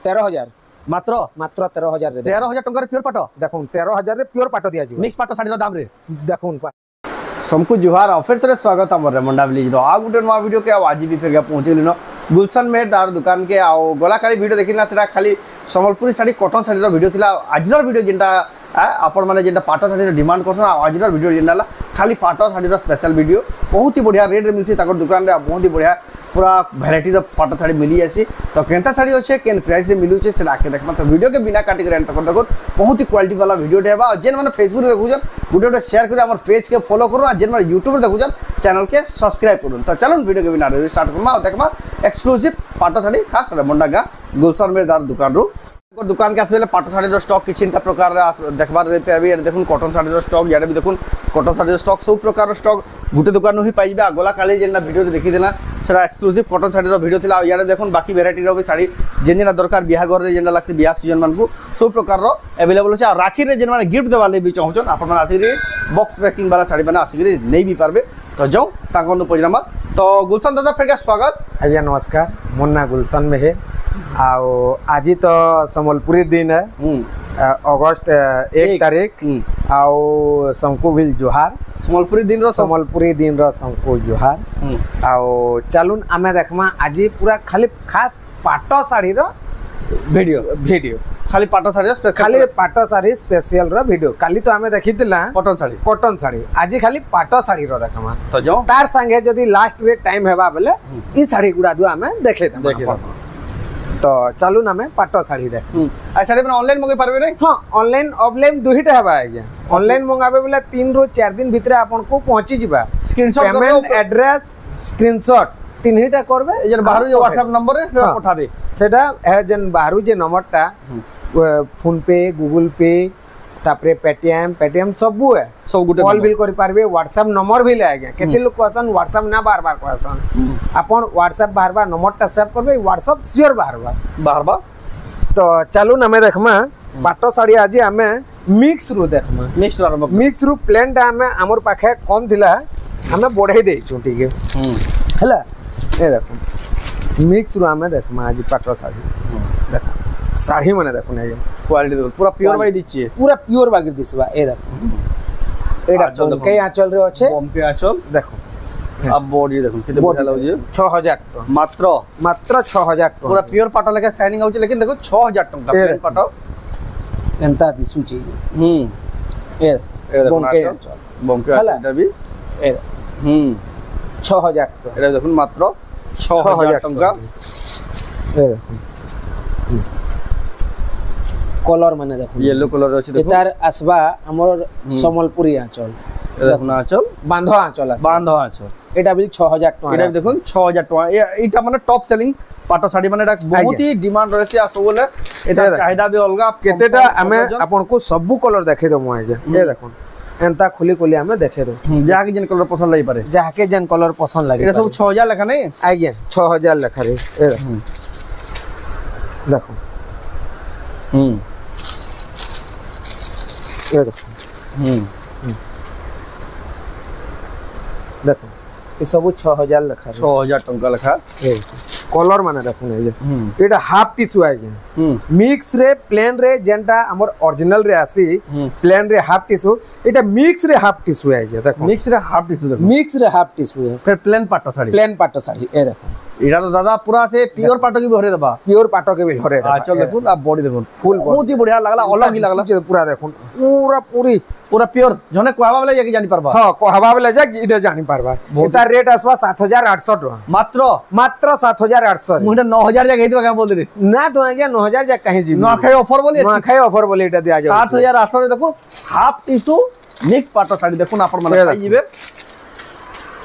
13,000 मात्र मात्र 13,000 रे 13,000 टंका रे प्योर पाट देखो 13,000 रे प्योर पाट दिया जी मिक्स पाट साड़ी रो दाम रे देखो सबको जुहार और फिर तरह स्वागत है रेमुंडा विलेज रो आ गुटे नवा वीडियो के आज भी फिर पहुंचे लिनो गुलशन मेहर दार दुकान के आओ गला खाली वीडियो देखिना सेटा खाली संबलपुरी साड़ी कॉटन साड़ी रो वीडियो थिला आजर वीडियो जेंटा आपण माने जेंटा पाट साड़ी डिमांड करछन आजर वीडियो जेंटा खाली पाट साड़ी रो स्पेशल वीडियो बहुत ही बढ़िया रेट रे मिलसी ताकर दुकान रे बहुत ही बढ़िया पूरा वैरायटी रो पाट साड़ी मिली आसी तो केनता साड़ी अच्छे केन प्राइस रे मिलू छे सेटा आके देखमा तो वीडियो के बिना काटी कर तक देखो बहुत ही क्वालिटी वाला वीडियो देबा और जेन माने फेसबुक रे देखुजन वीडियो शेयर कर हमर पेज के फॉलो करू आ जेन माने यूट्यूब रे देखुजन चैनल के सब्सक्राइब करू तो चलो वीडियो के बिना स्टार्ट करमा देखमा एक्सक्लूसिव पाट साड़ी खास रेमुंडा गा गुलशन मेहर दार दुकान रो दुकान के आसबे पाट साड़ी रो स्टॉक किछि इंता प्रकार देखबार रे पे अभी देखुन कॉटन साड़ी रो स्टॉक याडे भी देखुन कॉटन साड़ी रो स्टॉक सब प्रकार रो स्टॉक गुटे दुकान ही पाइबे आगला काली जेना वीडियो रे देखि देला सेटा एक्सक्लूसिव कॉटन साड़ी रो वीडियो थिला याडे देखुन बाकी वैरायटी रो भी साड़ी जेन जेना दरकार बियाह घर रे जेना लागसे बियाह सीजन मान को सब प्रकार रो अवेलेबल अछि आ राखी रे जेन माने गिफ्ट देवा ले भी चाहछन आपन माने आसी रे बॉक्स पैकिंग वाला साड़ी माने आसी रे नै भी पारबे तो जाओ ताकन पजरामा तो गुलशन दादा फिर के स्वागत आज्ञा नमस्कार मोर ना गुलशन मेहर आओ आज तो संबलपुरी दिन है अगस्त 1 तारीख आओ सबको भी जुहार संबलपुरी दिन रो सबको जुहार आओ चलून आमे देखमा आज पूरा खाली खास पाट साड़ी रो वीडियो खाली पाट साड़ी स्पेशल खाली पाट साड़ी स्पेशल रो वीडियो काली तो आमे देखितिला कॉटन साड़ी आज खाली पाट साड़ी रो देखमा तो जाओ तार संगे जदी लास्ट रे टाइम हेबा बेले ई साड़ी गुडा जो आमे देखे तो चलू ना मैं पाट साड़ी देख आ साड़ी में ऑनलाइन मंगाई पारबे रे हां ऑनलाइन ऑफलाइन दुहिटा हेबा आज्ञा ऑनलाइन मंगाबे बोले 3 रो 4 दिन भीतर आपन को पहुंची जिबा स्क्रीनशॉट पेमेंट एड्रेस स्क्रीनशॉट तीनटा करबे एजन बाहर जो व्हाट्सएप नंबर है सेटा पठाबे सेटा है जन बाहर जे नंबरटा फोन पे गूगल पे तापरे पेटीएम सब है सब गुटे कॉल बिल करि पारबे व्हाट्सएप नंबर भी ले आज्ञा केते लोग क्वेश्चन व्हाट्सएप ना बार बार क्वेश्चन अपन व्हाट्सएप बार बार नंबरटा सेव करबे व्हाट्सएप श्योर बार बार तो चलू ना मैं देखमा पाटो साड़ी आज हमें मिक्स रू देखमा मिक्स रू प्लान टा हमें हमर पाखे कम दिला हमें बढ़ाई दे छोटी के हला ए देखो मिक्स रू हमें देखमा आज पाटो साड़ी देखो साड़ी माने देखो नै क्वालिटी पूरा प्योर बाई दिछि पूरा प्योर बागी दिसबा ए देखो एडा बमके आंचल रे अछि बमके आंचल देखो अब बॉडी देखो किते बढ़िया लागै 6000 मात्र 6000 पूरा प्योर पाटा लगे शाइनिंग आउछ लेकिन देखो 6000 टंका प्लेन पाटा केनता दिसु छी ए बमके आंचल भी ए 6000 टंका एडा देखो मात्र 6000 टंका ए देखो कलर माने देखो येलो कलर अछि देखो एतार आसबा हमर संबलपुरी आंचल देखो आंचल बांधो आंचल एटा बिल 6000 टका एटा देखो 6000 टका एटा माने टॉप सेलिंग पाटो साड़ी माने एटा बहुत ही डिमांड रहसी आ सबले एटा चाहिदा भी अलगा केतेटा हमें आपन को सब कलर देखे दमु आजे ए देखो एंता खुली खुली हमें देखे दो जाके जन कलर पसंद लई पारे जाके जन कलर पसंद लागे एटा सब 6000 लेखा नै आज्ञा 6000 लेखा रे ए देखो ये देखो ये सब 6000 लेखा 6000 टंका लेखा कलर माने देखो नै एटा हाफ टिश्यू आ गया मिक्स रे प्लेन रे जेंटा हमर ओरिजिनल रे आसी प्लेन रे हाफ टिश्यू एटा मिक्स रे हाफ टिश्यू आ गया देखो मिक्स रे हाफ टिश्यू है फिर प्लेन पाटो साड़ी ए देखो एटा तो दादा पूरा से प्योर पाटो के भी हरे दबा प्योर पाटो के भी हरे दबा चल देखो आप बॉडी देखो फुल बहुत ही बढ़िया लागला अलग ही लागला पूरा देखो पूरा प्योर जने कहबा वाला जाके जानि परबा हां कहबा वाला जा इडे जानि परबा एता रेट आसबा 7800 टका मात्र 7800 मुंडा 9000 जाके हेतबा का बोल दे ना तो आज्ञा 9000 जा कहीं जी नखाई ऑफर बोली एटा दिया जा 7800 रे देखो हाफ टिश्यू मिक्स पाटो साड़ी देखो अपन माने पाई जिवे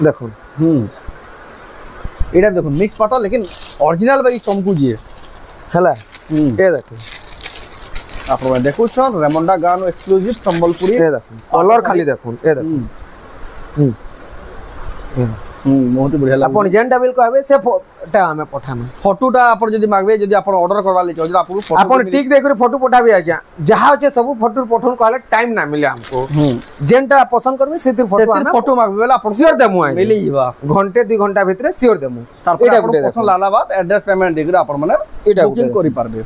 देखो एटा देखो मिक्स पाटो लेकिन ओरिजिनल बाई चमकू जी हला ए देखो आप देखो छन रेमुंडा गानो एक्सक्लूसिव संबलपुरी ए देखो कलर खाली देखो ए देखो बहुत बढ़िया लागो अपन जेंटा बिल कहबे से फोटा हमें पठामे फोटोटा अपन जदी मांगबे जदी अपन ऑर्डर करवा ले चाहो आपन फोटो अपन ठीक देख कर फोटो पठाबे आज्ञा जहा होचे सब फोटो पठन कहले टाइम ना मिले हमको जेंटा पसंद करबे सेतिर फोटो मांगबे वाला अपन श्योर देमु आज्ञा मिली जीवा घंटे 2 घंटा भीतर श्योर देमु एटा पसंद लाला बात एड्रेस पेमेंट देकर अपन माने बुकिंग करि पारबे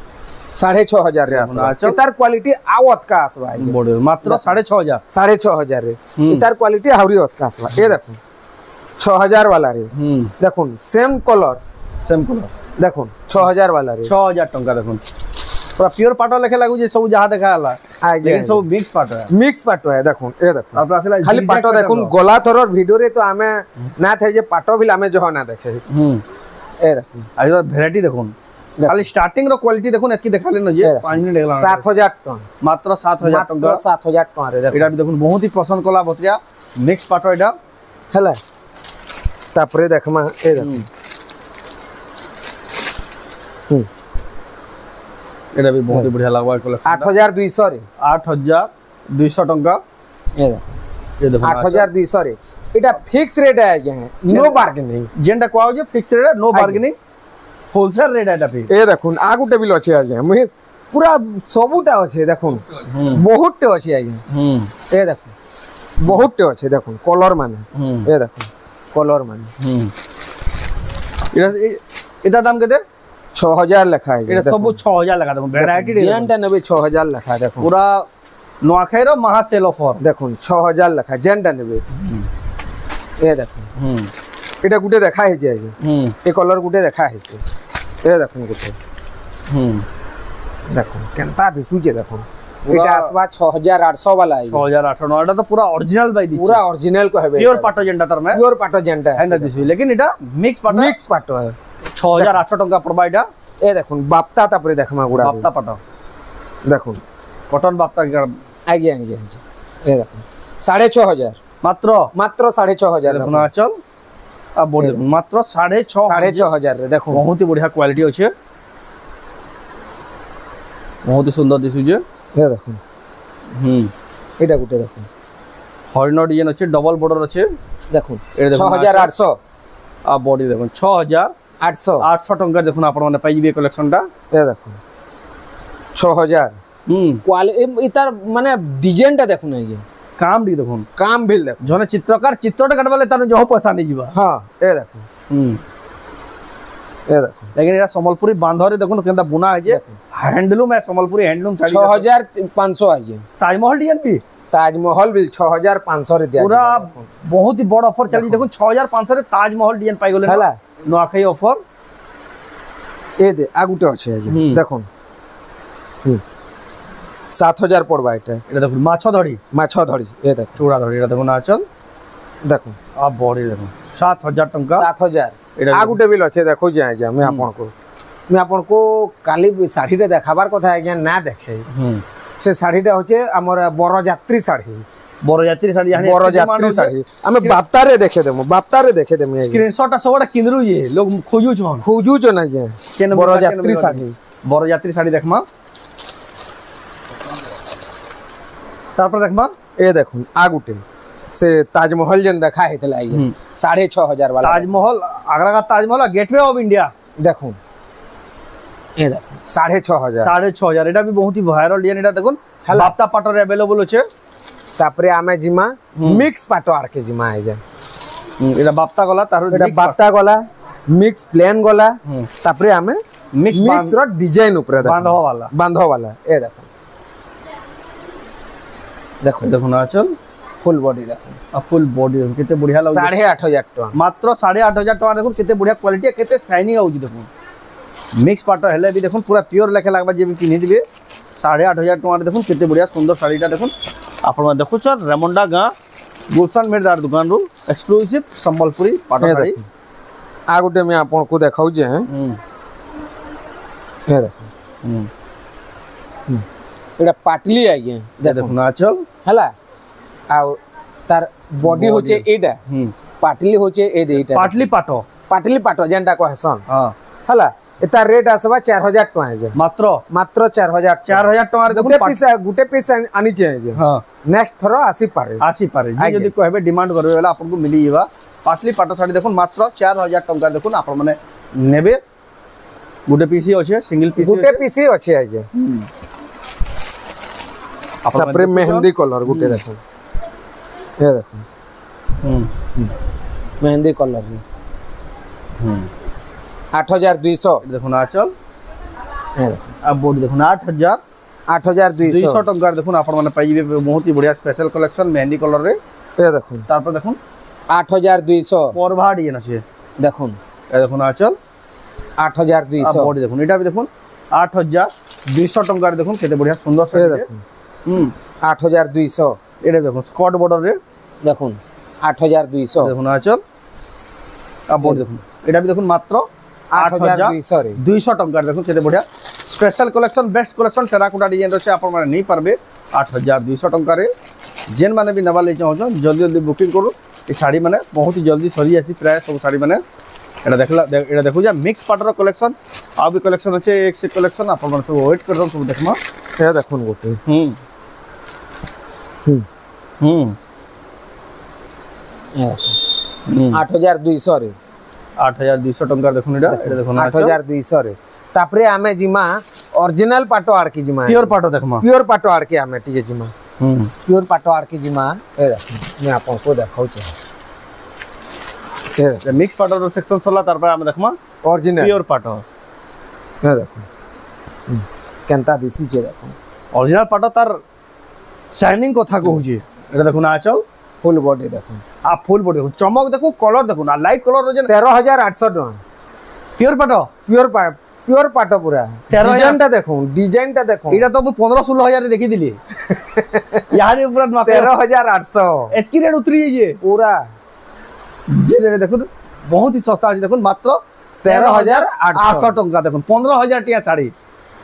6,500 रे आसबा इतार क्वालिटी आउ अतका आसबा बड़े मात्र 6,500 6,500 रे इतार क्वालिटी आउरी अतका आसबा ए देखो 6,000 वाला रे देखो सेम कलर देखो 6,000 वाला रे 6,000 टंका देखो पूरा प्योर पाटो लेखे लागू जे सब जहां देखा हला लेकिन सब मिक्स पाटो है देखो ए देखो आपरा खाली पाटो देखो गोला थरर वीडियो रे तो हमें ना थे जे पाटो भी हमें जो ना देखे ए देखो आ इधर वैरायटी देखो खाली स्टार्टिंग रो क्वालिटी देखो एतकी देखाले न जे 5 मिनिट लागला 7,000 टका मात्र 7,000 टका 7,000 टका रे देखो एटा भी देखो बहुत ही पसंद कला बतिया मिक्स पाटो एटा हला तापरे देखमा ए देखो एटा भी बहुत ही बढ़िया लागवा कलेक्शन 8,200 रे 8,200 टंका ए देखो 8,200 रे एटा फिक्स रेट है क्या है नो बार्गेनिंग जेंटा कोआ जे fix rate no bargaining wholesale rate एटा भी ए देखो आगु टेबल अछि आज्ञा मुई पूरा सबुटा अछि देखो बहुत टे अछि आज्ञा ए देखो बहुत टे अछि देखो कलर माने ए देखो कलर माने एटा दाम केते 6,000 लिखा है एटा सब 6,000 लगा देखो वैरायटी जेंटा नेबे 6,000 लिखा देखो पूरा नोआखैर महा सेल ऑफर देखो 6,000 लिखा जेंटा नेबे ए देखो एटा गुटे देखा है जे ए कलर गुटे देखा है ए देखो गुटे देखो केनता दिसु जे देखो एटा आसबा 6,800 वाला है 6,800 एटा तो पूरा ओरिजिनल बाई दी पूरा ओरिजिनल कहबे प्योर पाटो जेंटा तर में प्योर पाटो जेंटा है एंडा दिसु लेकिन एटा मिक्स पाटो है 6,800 टका पड़बा एटा ए देखो बाप्ता तापरे देखमा गुडा बाप्ता पाटो देखो कॉटन बाप्ता आगे ए देखो 6,500 मात्र 6,500 देखो ना चल अब बोल मात्र 6,500 रे देखो बहुत ही बढ़िया क्वालिटी अछि बहुत ही सुंदर दिसु जे ए देखो एटा गुटे देखो हरिनो डिजाइन अछि डबल बॉर्डर अछि देखो 6,800 आ बॉडी देखो 6,800 टंका देखो आपण माने पाइबे कलेक्शन टा ए देखो 6,000 क्वालिटी इतार माने डिजाइन टा देखो ना ये काम भी देखो काम भी देखो जने चित्रकार चित्रटा काटबाले ताने जो पैसा नहीं जीवा हां ए देखो ए देखो लेकिन एटा संबलपुरी बांधरे देखो केंदा बुना है जे हैंडलूम है संबलपुरी हैंडलूम साड़ी 6,500 है ये ताजमहल डिजाइन भी ताजमहल भी 6,500 रे दिया पूरा बहुत ही बड़ ऑफर चली देखो 6,500 रे ताजमहल डिजाइन पाई गेले हला नोआखई ऑफर ए दे आगुटे अछि देखो 7,000 पड़बा एटा देखो माछ धड़ी ए देखो चूड़ा धड़ी एटा देखो ना चल देखो आ बॉडी देखो 7,000 टंका 7,000 आगुटे बिल अछि देखो जे आज्ञा मैं आपन को काली साड़ी रे देखाबार कथा आज्ञा ना देखे से साड़ीटा होचे हमर बरजात्री साड़ी यानी बरजात्री साड़ी हमें बाप्ता रे देखे देमु स्क्रीनशॉट सबटा किनरु ये लोग खोजू छ ना जे बरजात्री साड़ी देखमा तापर देखमा ए देखो आगुटे से ताजमहल जन देखा हेतला ये 6,500 वाला ताजमहल आगरा का ताजमहल गेटवे ऑफ इंडिया देखो ए देखो 6,500 एटा भी बहुत ही वायरल डिजाइन एटा देखो बाप्ता पाटो रे अवेलेबल होचे तापरे आमे जिमा मिक्स पाटो आर के जिमा है जे एटा बाप्ता गला तार एटा बाप्ता गला मिक्स प्लेन गला तापरे आमे मिक्स रो डिजाइन ऊपर बांधो वाला ए देखो ना चल फुल बॉडी देखो फुल बॉडी देखो केते बढ़िया लाग 8,500 टका मात्र 8,500 टका देखो केते बढ़िया क्वालिटी केते शाइनिंग आउजी देखो मिक्स पाटो हेले भी देखो पूरा प्योर लेखे लागबा जे भी किनि दिबे 8,500 टका देखो केते बढ़िया सुंदर साड़ीटा देखो आपण देखो छ रेमुंडा गां गुलशन मेरदार दुकान रो एक्सक्लूसिव संबलपुरी पाटो साड़ी आ गुटे में आपण को देखाउ जे ए देखो एटा पाटली आ गया देखो ना चल हला आ तार बॉडी होचे एटा पाटली होचे ए देटा पाटली पाटो जेंटा कहसन हां हला एता रेट आसबा 4,000 टका है मात्र 4,000 टका देखो गुटे पीस आनी चाहिए हां नेक्स्ट थरो आसी पारे जे जदी कहबे डिमांड करबे वाला आपन को मिली जेबा पाटली पाटो साड़ी देखो मात्र 4,000 टका देखो आपन माने नेबे गुटे पीस ही होचे सिंगल पीस गुटे पीस ही होचे आजे तापरे मेहंदी कलर गुटे देखो ये देखो मेहंदी कलर 8,200 देखो ना चल आ बॉडी देखो 8000 8200 टंका देखो आपण माने पाइबे बहुत ही बढ़िया स्पेशल कलेक्शन मेहंदी कलर रे ए देखो तार पर देखो 8200 परभा डिजाइन আছে देखो ए देखो आचल 8200 आ बॉडी देखो एटा भी देखो 8200 टंका रे देखो केते बढ़िया सुंदर से देखो 8200 एटा देखो स्कॉट बॉर्डर रे देखो 8200 देखो आचल आ बॉडी देखो एटा भी देखो मात्र 8200 टंका देखो केते बढ़िया special collection best collection terracotta design रे आपण माने नहीं पारबे 8200 टंका रे जेन माने भी नबा ले चाहो जल्दी जल्दी बुकिंग करू ए साड़ी माने बहुत ही जल्दी सरी आसी प्राय सब साड़ी माने एटा देखला एटा देखु जा मिक्स पाटर कलेक्शन आ भी कलेक्शन अछि एक से कलेक्शन आपण माने सब वेट कर सब देखमा ए देखुन गोटे ए 8200 रे 8200 टंका देखुन एटा देखुन 8200 रे तापरे आमे जिमा ओरिजिनल पाटो आड़ की जिमा प्योर पाटो देखमा प्योर पाटो आड़ के आमे टिके जिमा प्योर पाटो आड़ की जिमा ए मैं आपन को देखाउ छ ए मिक्स पाटो सेक्शन सला तार पर आमे देखमा ओरिजिनल प्योर पाटो ए देखो केनता दिसु छ देखो ओरिजिनल पाटो तार शाइनिंग कथा कहू छी एटा देखो ना आचल फुल बॉडी देखो आ फुल बॉडी देखो चमक देखो कलर देखो ना लाइट कलर रे 13800 टका प्योर पाटो प्योर पाटो पूरा डिजाइन टा देखो एटा तो 15-16 रे देखि दिली यार ये पूरा 13800 एतकी रेट उतरी जे पूरा जे रे देखो बहुत ही सस्ता अछि देखो मात्र 13800 टका देखो 15000 टिया साड़ी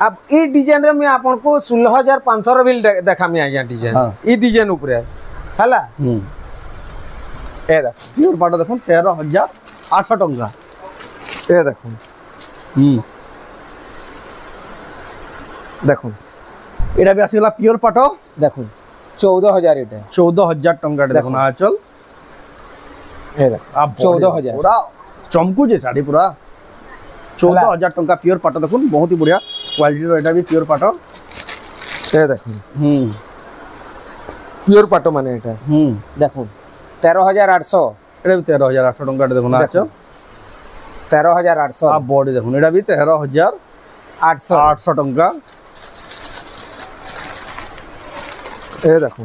अब ई डिजाइन रे मैं आपन को 16500 रे बिल देखामी आया डिजाइन ई डिजाइन ऊपर हला ए देखो प्योर पाटो देखो 13800 टका ए देखो देखो एटा भी आसीला प्योर पाटो देखो 14000 एटा 14000 टंका देखो ना चल ए देखो आप 14000 पूरा चमकू जे साड़ी पूरा 14000 टंका प्योर पाटो देखो बहुत ही बढ़िया क्वालिटी रो एटा भी प्योर पाटो ए देखो प्योर पाटो माने एटा देखो 13800 एटा भी 13800 टंका देखो ना चल 13800 आ बॉडी देखो एटा भी 13800 टंका ए देखो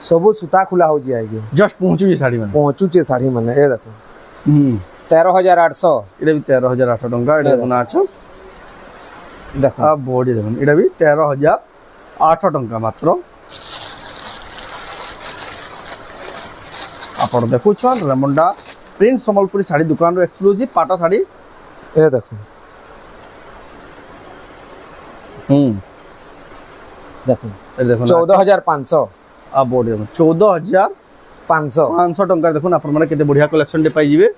सब सुता खुला हो जाएगी जस्ट पहुंचू जे साड़ी माने पहुंचू जे साड़ी माने ए देखो 13800 एटा भी 13800 टंका एटा देखो ना चल देखो आ बॉडी देखो एटा भी 13800 टंका मात्र आपण देखु छन रेमंडा प्रिंट संबलपुरी साड़ी दुकान रो एक्सक्लूसिव पाटा साड़ी ए देखो देखो ए देखो 14500 आ बॉडी देखो 14500 टंका देखो आपण माने केते बढ़िया कलेक्शन दे पाई जिवे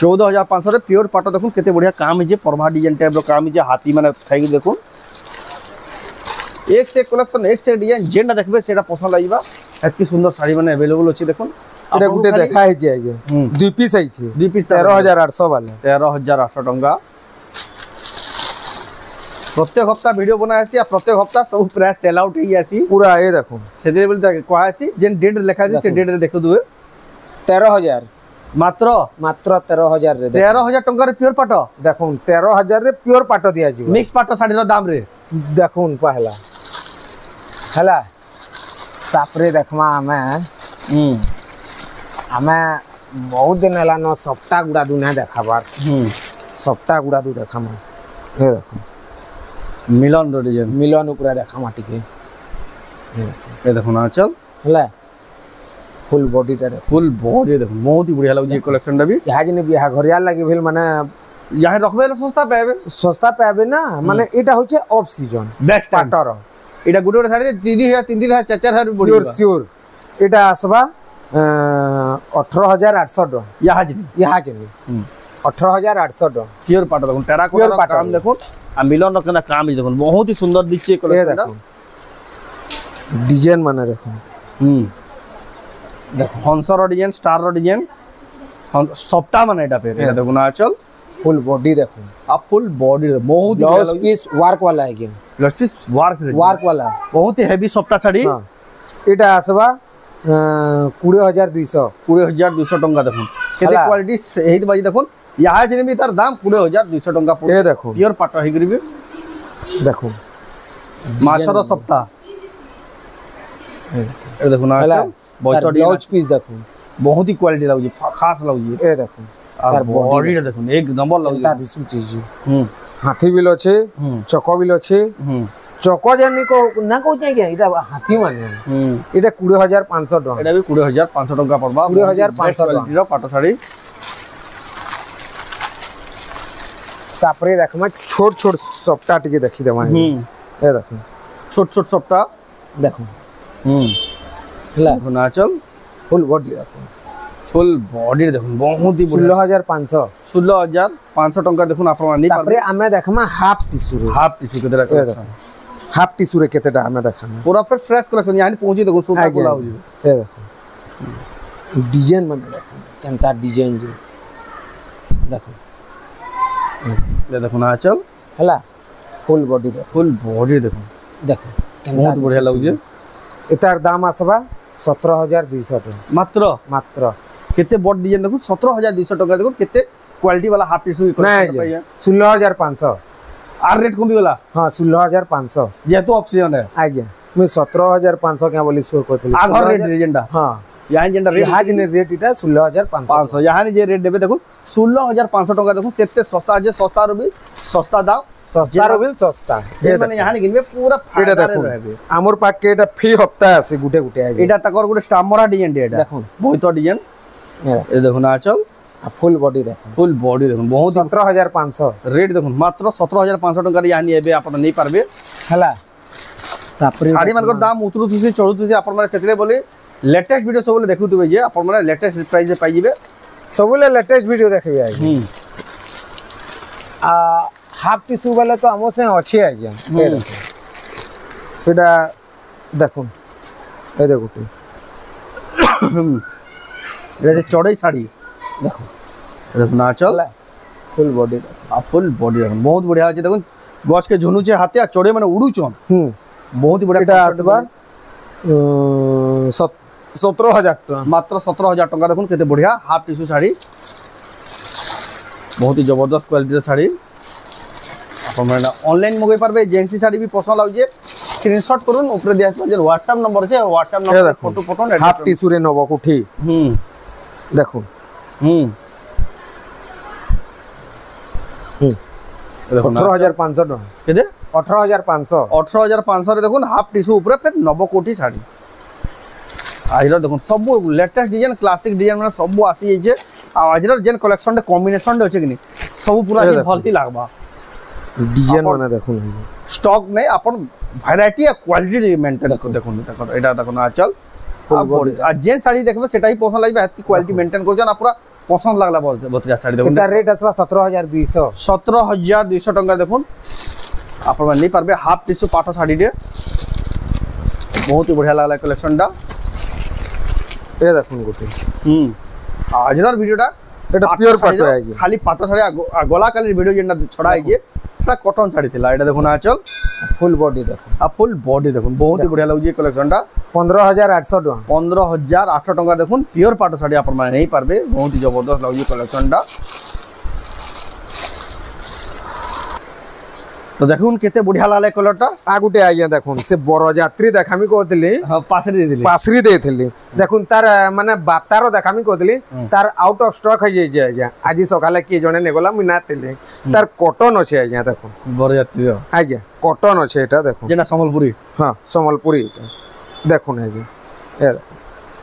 14500 रे प्योर पाटा देखो केते बढ़िया काम जे परभा डिजाइन टाइप रो काम जे हाथी माने थाई देखो एक से कलेक्शन एक से डिजाइन जेंडा देखबे सेटा पसंद आइबा एतकी सुंदर साड़ी माने अवेलेबल अछि देखो एटा गुटे देखा है जे आगे दुई पीस है छी दुई पीस 13800 वाला 13800 टंका प्रत्येक हफ्ता वीडियो बना आसी आ प्रत्येक हफ्ता सब प्राइस सेल आउट ही आसी पूरा ए देखो सेदे बोल कहआ आसी जेन डेट लिखा दी से डेट रे देखो दुए 13000 मात्र 13000 रे 13000 टंका रे प्योर पाटो देखो 13000 रे प्योर पाटो दिया जी मिक्स पाटो साड़ी रो दाम रे देखो पहला हला तापरे देखमा हमें बहुत दिन हला न सप्ताह गुडा दुना देखाबार सप्ताह गुडा दु देखामा ए देखो मिलन रो डिजाइन मिलन ऊपर देखामा टिके ए देखो ना चल हला फुल बॉडी टा देखो फुल बॉडी देखो बहुत ही बढ़िया लागै कलेक्शन टा भी यहाँ जने बियाह घरिया लागि भेल माने यहाँ रखबे सस्ता पाबे ना माने एटा होचे ऑफ सीजन बैक पाटर एटा गुडे गुडे साड़ी 3000 3000 4000 श्योर श्योर एटा आसबा 18800 टका यहाँ जने 18800 टका प्योर पाटर देखो टेराकोटा का काम देखो आ मिलन रखना काम ही देखो बहुत ही सुंदर दिखे कलेक्शन डिजाइन माने देखो देखो हंसर डिजाइन स्टार रो डिजाइन सप्ताह माने एटा पे देखो ना चल फुल बॉडी देखो आप फुल बॉडी बहुत ब्लाउज पीस वर्क वाला है ब्लाउज पीस वर्क वाला बहुत ही हेवी सप्ताह साड़ी एटा आसबा 20200 टंका देखो केते क्वालिटी हेत बाजी देखो यहाँ जिन भी तार दाम 20,200 टंका पड़े ए देखो प्योर पाट हिगरी भी देखो माछर सप्ताह ए देखो ना हला बहुत ब्लाउज पीस देखो बहुत ही क्वालिटी लाउजी खास लाउजी ए देखो तार बॉडी देखो एक नंबर लाउजी ता दिसु चीज हाथी बिल अच्छे चको बिल अच्छे चको जानी को ना कहू क्या इटा हाथी माने इटा 20,500 टका एटा भी 20,500 टका पड़बा 20,500 क्वालिटी रो पाट साड़ी तापरे देखमा छोट छोट सप्ता टिके देखि देमा ए देखो छोट छोट सप्ता देखो हला नाचल फुल बॉडी देखो फुल बॉडी देखो बहुत ही 16,500 16,500 टका देखो आपण मानी तापरे आमे देखमा हाफ टिश्यू केते रखा हाफ टिश्यू रे केतेटा आमे देखमा पूरा फिर फ्रेश कलेक्शन यानी पहुंची देखो सोता को लाउजी ए देखो डिजाइन माने देखो केनता डिजाइन जो देखो ले देखो नाचल हला फुल बॉडी देखो देखो केनता बहुत बढ़िया लाउजी एतार दाम आसबा 17,200 टका मात्र मात्र केते बॉड डिजाइन देखो 17,200 टका देखो केते क्वालिटी वाला हाफ टिश्यू नहीं 16,500 आर रेट कमी गला हां 16,500 जेतु ऑप्शन है आज्ञा मैं 17,500 क्या बोली सो कहतली आधार रेट जेंडा हां यहाँ जेंडा रेट यहाँ दिन रेट इटा 16,500 यहाँ जे रेट देबे देखो 16,500 टका देखो केते सस्ता जे सस्ता रो भी सस्ता दाम सस्ता रो भी सस्ता जे माने यहाँ गिनबे पूरा एटा फायदा देखो रहबे हमर पाक के एटा फी हफ्ता आसे गुटे गुटे आगे एटा तकर गुटे स्टामरा डिजाइन एटा देखो बहुत डिजाइन ए देखो ना चल फुल बॉडी देखो फुल बॉडी देखो बहुत 17,500 रेट देखो मात्र 17,500 टका यहाँ एबे आपण नहीं पारबे हला तापरे साड़ी मानकर दाम उतरु तुसी चढ़ु तुसी आपण माने केतले बोले लेटेस्ट वीडियो सब देखु तुबे जे आपण माने लेटेस्ट प्राइस पाई जेबे सबले लेटेस्ट वीडियो देखबे आगे आ हाफ टिश्यू वाला तो हमो से अच्छे आज्ञा एटा देखो ए देखो ये चौड़ाई साड़ी देखो देखो ना चल फुल बॉडी फुल बॉडी देखो बहुत बढ़िया আছে দেখুন গছ के झुनु छे हाथे चौड़े माने उडुचन बहुत ही बढ़िया এটা আসবা 17,000 टका मात्र 17,000 टका देखुन केते बढ़िया हाफ टिश्यू साड़ी बहुत ही जबरदस्त क्वालिटी साड़ी अपन माने ऑनलाइन मगै पारबे जेंसी साड़ी भी पसंद लाउजे स्क्रीनशॉट करून ऊपर दिया जे व्हाट्सएप नंबर छे WhatsApp number photo photo half tissue रे नबो कुठी देखो देखो 18,500 टका केदे 18,500 18,500 रे देखुन हाफ टिश्यू ऊपर फिर 90 कोटी साड़ी आइरो देखुन सब लेटेस्ट डिजाइन क्लासिक डिजाइन माने सब आसी जे आजर जेन कलेक्शन दे कॉम्बिनेशन दे होचे कि सब पूरा भलती लागबा डिजाइन माने देखुन स्टॉक नहीं अपन वैरायटी या क्वालिटी मेंटेन देखुन एटा देखुन आचल आ जेन साड़ी देखबे सेटा ही पसंद लागबे हाथ की क्वालिटी मेंटेन कर जन पूरा पसंद लागला बतरिया साड़ी देखुन एटा रेट असबा 17,200 17,200 टका देखुन अपन नहीं पारबे हाफ टिश्यू पाट साड़ी दे बहुत ही बढ़िया लागला कलेक्शन दा ए देखुन गोटे आजर वीडियोटा एटा प्योर पाट आइगे खाली पाट साड़ी गला काली वीडियो जेना छड़ा आइगे एटा कॉटन साड़ी थिला एटा देखुन आचल फुल बॉडी देखो फुल बॉडी देखुन बहुत ही बढ़िया लागुजे कलेक्शन टा 15,800 टका 15,800 टका देखुन प्योर पाट साड़ी आपण माने नहीं पारबे बहुत ही जबरदस्त लागुजे कलेक्शन टा तो देखुन केते बढ़िया लागले कलर टा आ गुटे आइया देखुन से बरयात्री देखामी कहतली हां पासरी देथली देखुन तार माने बातारो देखामी कहतली तार आउट ऑफ स्टॉक है जे आज्ञा आज सकाले की जने नेगला मुना तेली तार कॉटन अछि आज्ञा देखुन बरयात्री आज्ञा कॉटन अछि एटा देखुन जेना संबलपुरी हां संबलपुरी देखुन आज्ञा ए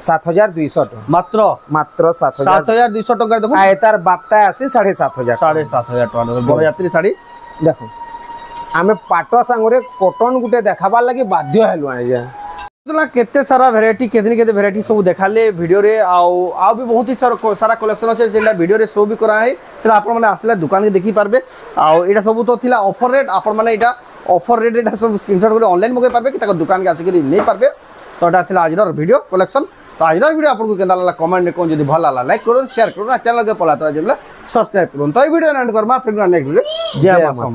7,200 टका मात्र 7,200 टका देखुन आ तार बाता आसी 7,500 टका बरयात्री साड़ी देखो आमे पाटो संगरे कॉटन गुटे देखाबा लागि बाध्य हेलु आज्ञा तुला केते सारा वैरायटी केते वैरायटी सब देखाले वीडियो रे आ भी बहुत ही सारा कलेक्शन अछि जेला वीडियो रे शो भी करा है सेला आपण माने आसले दुकान के देखि पारबे आ एटा सब तो थिला ऑफर रेट आपण माने एटा ऑफर रेट एटा सब स्क्रीनशॉट करे ऑनलाइन मगे पारबे कि ताको दुकान के आसी करी नहीं पारबे तो एटा थिला आजर वीडियो कलेक्शन तो आजर वीडियो आपन को केनला लागला कमेंट में कोन जदी भल लागला लाइक करून शेयर करून चैनल के पला तो जेबला सब्सक्राइब करून तो ई वीडियो एंड करमा फिर नेक्स्ट वीडियो जय मां